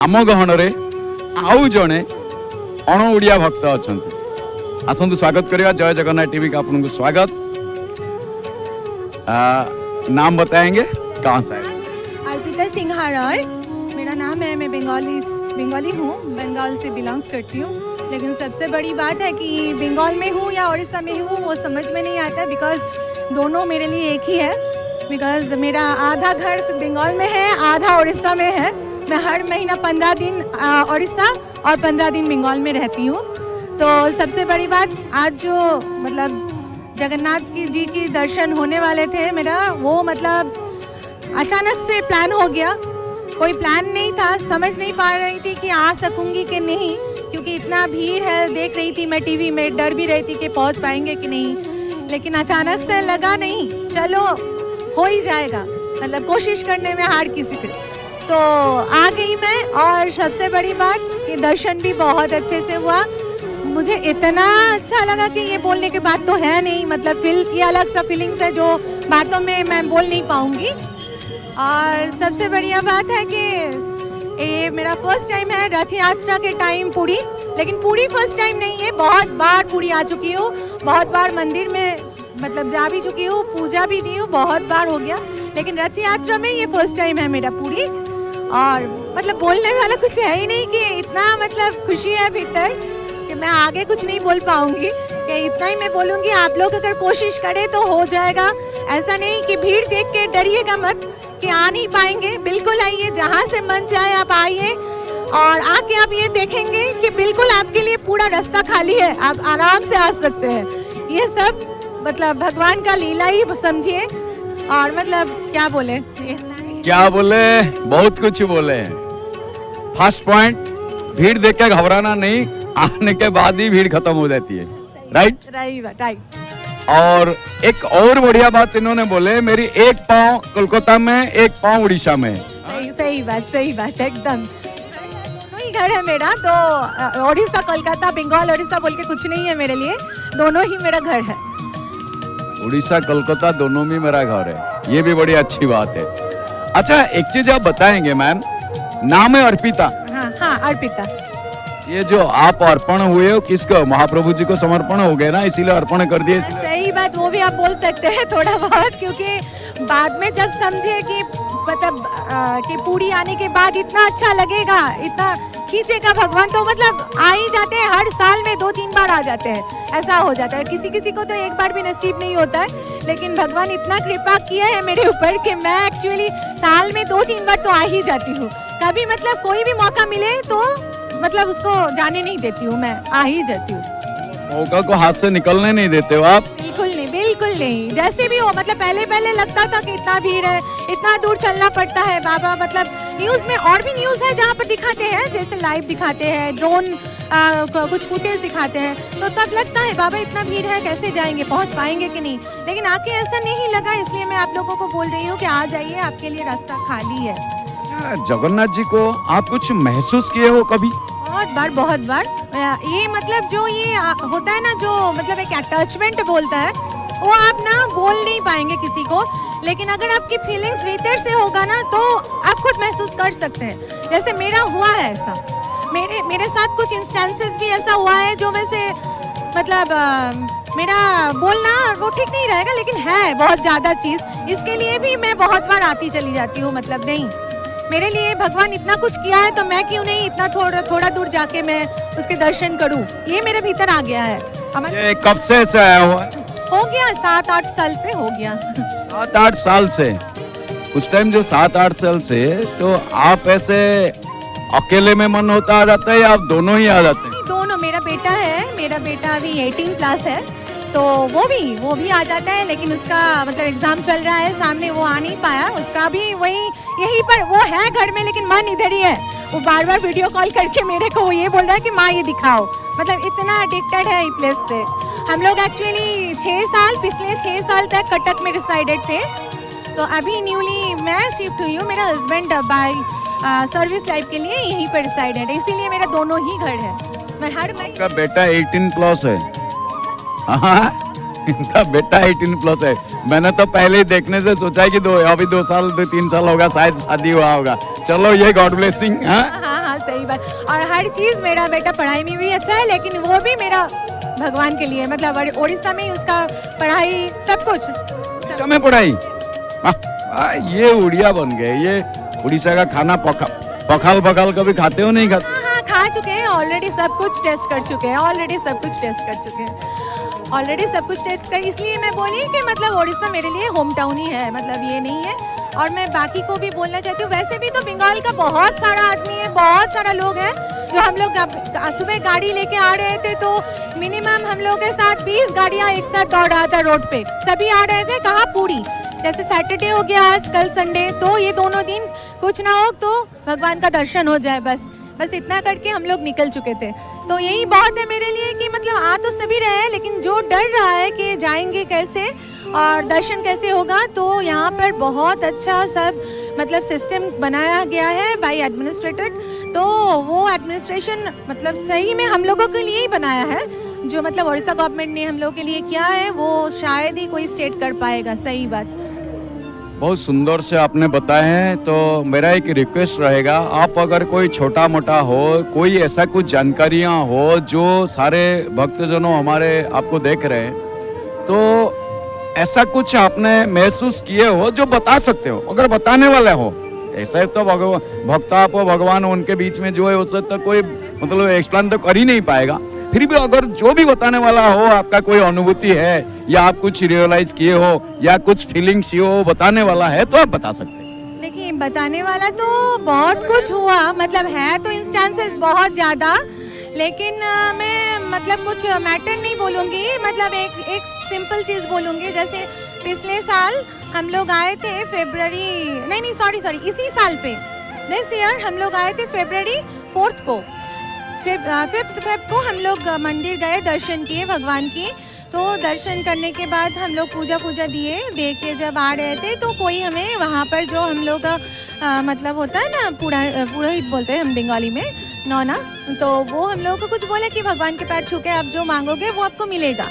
आम गहन आउ जड़े अण ओडिया भक्त अच्छा आसतु स्वागत करवा जय जगन्नाथ टीवी का आपको स्वागत। नाम बताएंगे कहाँ से आए? अर्पिता सिंघार मेरा नाम है। मैं बंगाली हूँ, बंगाल से बिलोंग्स करती हूँ। लेकिन सबसे बड़ी बात है कि बंगाल में हूँ या उड़ीसा में हूँ वो समझ में नहीं आता, बिकॉज दोनों मेरे लिए एक ही है। बिकॉज मेरा आधा घर बंगाल में है, आधा उड़ीसा में है। मैं हर महीना 15 दिन उड़ीसा और 15 दिन बंगाल में रहती हूँ। तो सबसे बड़ी बात, आज जो मतलब जगन्नाथ जी की दर्शन होने वाले थे मेरा, वो मतलब अचानक से प्लान हो गया। कोई प्लान नहीं था, समझ नहीं पा रही थी कि आ सकूंगी कि नहीं, क्योंकि इतना भीड़ है। देख रही थी मैं टीवी में, डर भी रही थी कि पहुंच पाएंगे कि नहीं। लेकिन अचानक से लगा नहीं, चलो हो ही जाएगा, मतलब कोशिश करने में हार किसी की। तो आ गई मैं, और सबसे बड़ी बात कि दर्शन भी बहुत अच्छे से हुआ। मुझे इतना अच्छा लगा कि ये बोलने के बाद तो है नहीं, मतलब ये अलग सा फीलिंग्स है जो बातों में मैं बोल नहीं पाऊंगी। और सबसे बढ़िया बात है कि ये मेरा फर्स्ट टाइम है रथ यात्रा के टाइम पुरी। लेकिन पूरी फर्स्ट टाइम नहीं है, बहुत बार पुरी आ चुकी हूँ, बहुत बार मंदिर में मतलब जा भी चुकी हूँ, पूजा भी दी हूँ, बहुत बार हो गया। लेकिन रथ यात्रा में ये फर्स्ट टाइम है मेरा पूरी। और मतलब बोलने वाला कुछ है ही नहीं कि इतना मतलब खुशी है भीतर कि मैं आगे कुछ नहीं बोल पाऊंगी। कि इतना ही मैं बोलूँगी, आप लोग अगर कोशिश करें तो हो जाएगा। ऐसा नहीं कि भीड़ देख के डरिएगा मत कि आ नहीं पाएंगे, बिल्कुल आइए, जहाँ से मन चाहे आप आइए। और आके आप ये देखेंगे कि बिल्कुल आपके लिए पूरा रास्ता खाली है, आप आराम से आ सकते हैं। ये सब मतलब भगवान का लीला ही समझिए। और मतलब क्या बोले, बहुत कुछ बोले। फर्स्ट पॉइंट, भीड़ देख के घबराना नहीं, आने के बाद ही भीड़ खत्म हो जाती है। राइट। और एक और बढ़िया बात इन्होंने बोले, मेरी एक पाँव कोलकाता में, एक पाँव उड़ीसा में। सही बात एकदम। दोनों ही घर है मेरा, तो उड़ीसा कोलकाता, बंगाल उड़ीसा बोल के कुछ नहीं है मेरे लिए, दोनों ही मेरा घर है। उड़ीसा कोलकाता दोनों में मेरा घर है, ये भी बड़ी अच्छी बात है। अच्छा, एक चीज आप बताएंगे मैम, नाम है अर्पिता। हाँ अर्पिता। ये जो आप अर्पण हुए हो किसको? महाप्रभु जी को समर्पण हो गए ना, इसीलिए अर्पण कर दिए। सही बात, वो भी आप बोल सकते हैं थोड़ा बहुत, क्योंकि बाद में जब समझे कि मतलब कि पूरी आने के बाद इतना अच्छा लगेगा, इतना खींचेगा भगवान, तो मतलब आ ही जाते हैं। हर साल में 2-3 बार आ जाते हैं, ऐसा हो जाता है। किसी को तो एक बार भी नसीब नहीं होता है, लेकिन भगवान इतना कृपा किया है मेरे ऊपर कि मैं एक्चुअली साल में 2-3 बार तो आ ही जाती हूँ। कभी मतलब कोई भी मौका मिले तो मतलब उसको जाने नहीं देती हूँ, मैं आ ही जाती हूँ। मौका को हाथ से निकलने नहीं देते हो आप? बिल्कुल नहीं। जैसे भी हो, मतलब पहले लगता था कि इतना भीड़ है, इतना दूर चलना पड़ता है बाबा। मतलब न्यूज में और भी न्यूज है जहाँ पर दिखाते हैं, जैसे लाइव दिखाते हैं, ड्रोन कुछ फुटेज दिखाते हैं, तो तब लगता है बाबा इतना भीड़ है, कैसे जाएंगे, पहुँच पाएंगे कि नहीं। लेकिन आके ऐसा नहीं लगा, इसलिए मैं आप लोगों को बोल रही हूँ कि आ जाइए, आपके लिए रास्ता खाली है। जगन्नाथ जी को आप कुछ महसूस किए हो कभी? बहुत बार। ये मतलब जो ये होता है ना, जो मतलब एक अटैचमेंट बोलता है, वो आप ना बोल नहीं पाएंगे किसी को। लेकिन अगर आपकी फीलिंग्स भीतर से होगा ना, तो आप खुद महसूस कर सकते हैं। जैसे मेरा हुआ है ऐसा, मेरे साथ कुछ इंस्टेंसेस भी ऐसा हुआ है जो वैसे मतलब मेरा बोलना वो ठीक नहीं रहेगा, लेकिन है बहुत ज़्यादा चीज़। इसके लिए भी मैं बहुत बार आती चली जाती हूँ। मतलब नहीं, मेरे लिए भगवान इतना कुछ किया है, तो मैं क्यों नहीं इतना थोड़ा दूर जाके मैं उसके दर्शन करूं। ये मेरे भीतर आ गया है। ये कब से आया हुआ है? हो गया 7-8 साल से हो गया। 7-8 साल से? उस टाइम जो 7-8 साल से, तो आप ऐसे अकेले में मन होता आ जाता है या आप दोनों ही आ जाते हैं? दोनों। मेरा बेटा अभी 18+ है, तो वो भी आ जाता है। लेकिन उसका मतलब एग्जाम चल रहा है सामने, वो आ नहीं पाया। उसका भी यहीं पर वो है घर में, लेकिन मन इधर ही है। वो बार वीडियो कॉल करके मेरे को ये बोल रहा है कि माँ ये दिखाओ। मतलब इतना एडिक्टेड है इस प्लेस से। हम लोग एक्चुअली पिछले 6 साल तक कटक में रिसाइडेड थे, तो अभी न्यूली मैं शिफ्ट हुई हूँ। मेरा हस्बैंड बाय सर्विस लाइफ के लिए यहीं पर रिसाइडेड है, इसीलिए मेरा दोनों ही घर है। मैं हर महीने। बेटा 18+ है? इनका बेटा 18+ है। मैंने तो पहले ही देखने से सोचा है कि अभी 2-3 साल होगा शायद शादी हुआ होगा। चलो, ये गॉड ब्लेसिंग। हाँ, सही बात। और हर चीज़, मेरा बेटा पढ़ाई में भी अच्छा है, लेकिन वो भी मेरा भगवान के लिए, मतलब उड़ीसा में ही उसका पढ़ाई सब कुछ। समय पढ़ाई ये उड़िया बन गए। ये उड़ीसा का खाना पखाल पखाल कभी खाते हो नहीं खाते? हाँ, खा चुके हैं ऑलरेडी, सब कुछ टेस्ट कर चुके हैं ऑलरेडी, सब कुछ टेस्ट कर चुके हैं ऑलरेडी, सब कुछ टेस्ट कर। इसलिए मैं बोली कि मतलब उड़ीसा मेरे लिए होम टाउन ही है, मतलब ये नहीं है। और मैं बाकी को भी बोलना चाहती हूँ, वैसे भी तो बंगाल का बहुत सारा आदमी है, बहुत सारा लोग हैं। जो हम लोग सुबह गाड़ी लेके आ रहे थे तो मिनिमम हम लोग के साथ 20 गाड़ियाँ एक साथ दौड़ रहा था रोड पे, सभी आ रहे थे। कहाँ पूरी, जैसे सैटरडे हो गया आज, कल संडे, तो ये दोनों दिन कुछ ना हो तो भगवान का दर्शन हो जाए, बस इतना करके हम लोग निकल चुके थे। तो यही बहुत है मेरे लिए कि मतलब आ तो सभी रहे हैं, लेकिन जो डर रहा है कि जाएंगे कैसे और दर्शन कैसे होगा, तो यहाँ पर बहुत अच्छा सब मतलब सिस्टम बनाया गया है बाय एडमिनिस्ट्रेटर। तो वो एडमिनिस्ट्रेशन मतलब सही में हम लोगों के लिए ही बनाया है। जो मतलब उड़ीसा गवर्नमेंट ने हम लोगों के लिए किया है वो शायद ही कोई स्टेट कर पाएगा। सही बात। बहुत सुंदर से आपने बताए हैं। तो मेरा एक रिक्वेस्ट रहेगा, आप अगर कोई छोटा मोटा हो, कोई ऐसा कुछ जानकारियां हो जो सारे भक्तजनों हमारे आपको देख रहे हैं, तो ऐसा कुछ आपने महसूस किए हो जो बता सकते हो, अगर बताने वाले हो। ऐसे तो भक्त आप भगवान उनके बीच में जो है उससे तो कोई मतलब एक्सप्लेन तो कर ही नहीं पाएगा। फिर भी अगर जो भी बताने वाला हो, आपका कोई अनुभूति है या आप कुछ रियलाइज किए हो या कुछ फीलिंग्स हो बताने वाला है, तो आप बता सकते हैं। देखिए, बताने वाला तो बहुत कुछ हुआ, मतलब है तो इंस्टेंसेस बहुत ज़्यादा, लेकिन मैं मतलब कुछ मैटर नहीं बोलूँगी। मतलब एक सिंपल चीज़ बोलूँगी। जैसे पिछले साल हम लोग आए थे सॉरी इसी साल पे, दिस ईयर हम लोग आए थे February 4 को, 5th Feb को हम लोग मंदिर गए, दर्शन किए भगवान की। तो दर्शन करने के बाद हम लोग पूजा दे के जब आ रहे थे, तो कोई हमें वहाँ पर जो हम लोग का मतलब होता है ना, पुरोहित बोलते हैं हम बंगाली में, नौना, तो वो हम लोगों को कुछ बोले कि भगवान के पैर छू के आप जो मांगोगे वो आपको मिलेगा,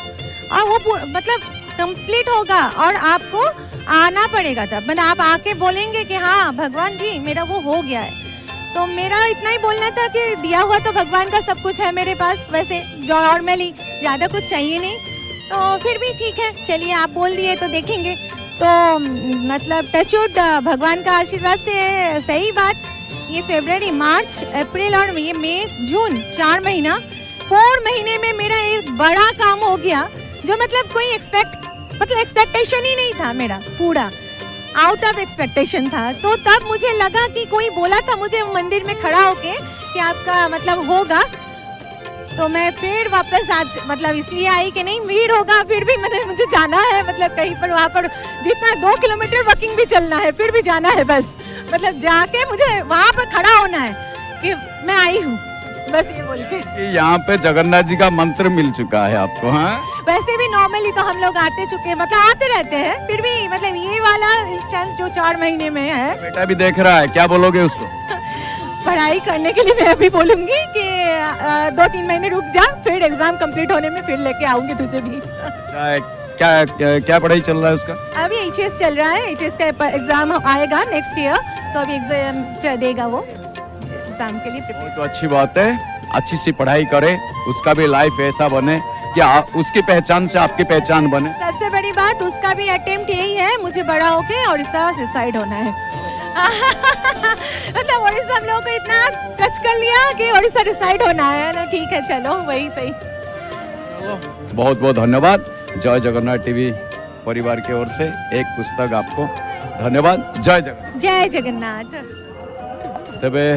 और वो मतलब कंप्लीट होगा और आपको आना पड़ेगा। तब मतलब आप आके बोलेंगे कि हाँ भगवान जी मेरा वो हो गया है। तो मेरा इतना ही बोलना था कि दिया हुआ तो भगवान का सब कुछ है मेरे पास, वैसे जो नॉर्मली ज़्यादा कुछ चाहिए नहीं। तो फिर भी ठीक है, चलिए आप बोल दिए तो देखेंगे। तो मतलब टचवुड भगवान का आशीर्वाद से। सही बात, ये फरवरी, मार्च, अप्रैल और ये मई, जून, 4 महीना, 4 महीने में मेरा एक बड़ा काम हो गया, जो मतलब कोई एक्सपेक्टेशन ही नहीं था मेरा, पूरा आउट ऑफ एक्सपेक्टेशन था। तो तब मुझे लगा कि कोई बोला था मुझे मंदिर में खड़ा होके कि आपका मतलब होगा। तो मैं फिर वापस आज मतलब इसलिए आई कि नहीं भीड़ होगा, फिर भी मतलब मुझे जाना है, मतलब कहीं पर वहाँ पर जितना 2 किलोमीटर वॉकिंग भी चलना है, फिर भी जाना है, बस मतलब जाके मुझे वहाँ पर खड़ा होना है कि मैं आई हूँ, बस ये बोल के। यहाँ पे जगन्नाथ जी का मंत्र मिल चुका है आपको। हाँ, वैसे भी नॉर्मली तो हम लोग आते चुके हैं, मतलब आते रहते हैं, फिर भी मतलब ये वाला इंस्टेंस जो 4 महीने में है। बेटा भी देख रहा है, क्या बोलोगे उसको? पढ़ाई करने के लिए मैं अभी बोलूंगी कि 2-3 महीने रुक जा, फिर एग्जाम कंप्लीट होने में फिर लेके आऊंगी तुझे भी। क्या पढ़ाई चल रहा है उसका? अभी HS चल रहा है, HS का एग्जाम आएगा नेक्स्ट ईयर, तो अभी एग्जाम देगा वो एग्जाम के लिए। तो अच्छी बात है, अच्छी सी पढ़ाई करे, उसका भी लाइफ ऐसा बने कि उसकी पहचान से आपकी पहचान बने। सबसे बड़ी बात उसका भी अटेम्प्ट यही है, मुझे बड़ा होके उड़ीसा डिसाइड होना है। मतलब उड़ीसा हम लोगों को इतना टच कर लिया कि उड़ीसा डिसाइड होना है ना। ठीक है, चलो वही सही। बहुत बहुत धन्यवाद। जय जगन्नाथ टीवी परिवार की ओर से एक पुस्तक आपको धन्यवाद। जय जगन्नाथ। जय जगन्नाथ। तबे